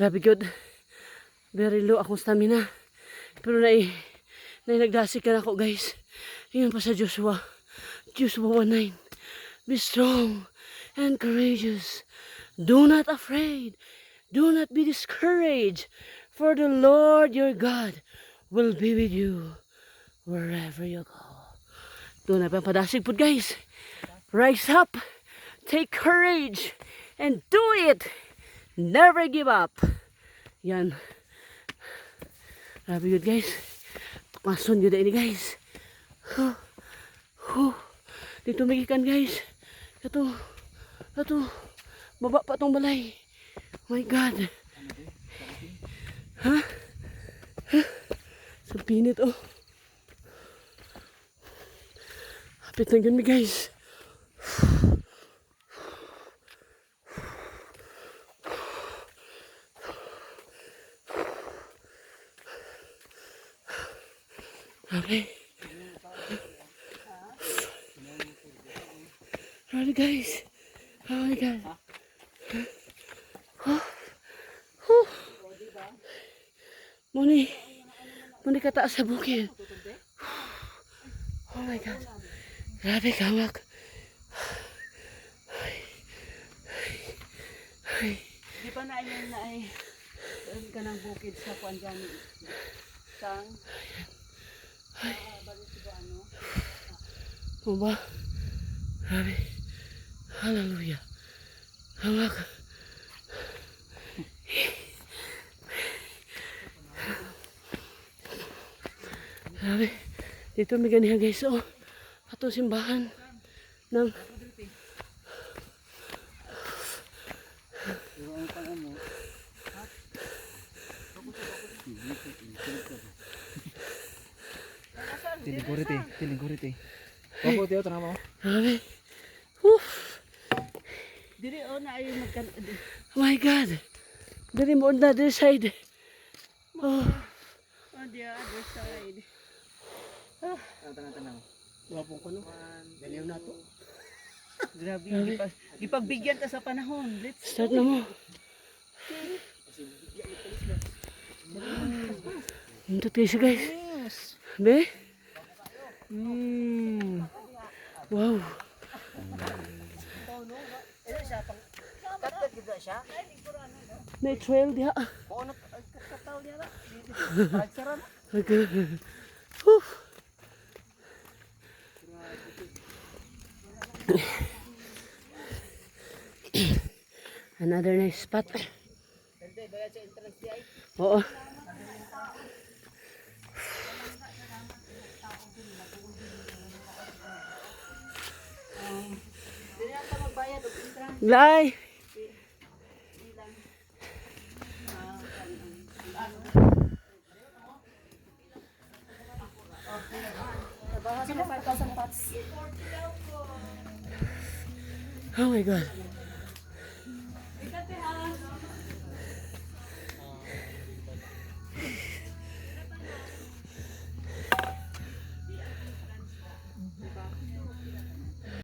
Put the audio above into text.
Grabe good. Very low akong stamina. Pero nagdasik ka na ako guys. Tingnan pa sa Joshua. Joshua 1:9. Be strong and courageous. Do not afraid. Do not be discouraged. For the Lord your God will be with you wherever you go. Doon na pa padasig po guys. Rise up. Take courage. And do it. Never give up. Yan. Grabe yun guys. Tukason yun na ini guys. Dito magikan guys. Ito. Baba pa tong balay. Oh my God. Ha? Sa pinit oh. Hapit na ganun guys. Okay. Ready guys. Oh my God. Muni kataas sa bukid. Oh my God. Grabe kamak. Di pa na ay doon ka ng bukid sa kuan dyan. Sang. Ano ba? Grabe. Hallelujah. Kamak. Grabe. Dito may ganihan guys. Oh. Ato simbahan ng Tilingkuriti. Opo, tiyo, tara mo. grabe. Diri o na ay magkan. Oh my God. Dari mo on the other side. Oh. On the other side. Tanang. Wapong ko no. Galiw na to. Grabe. Gipagbigyan ta sa panahon. Let's Start na mo. Ito tayo guys. Be? Wow. May trail diha. Okay. Another nice spot. Oo. Glay. Oh my God.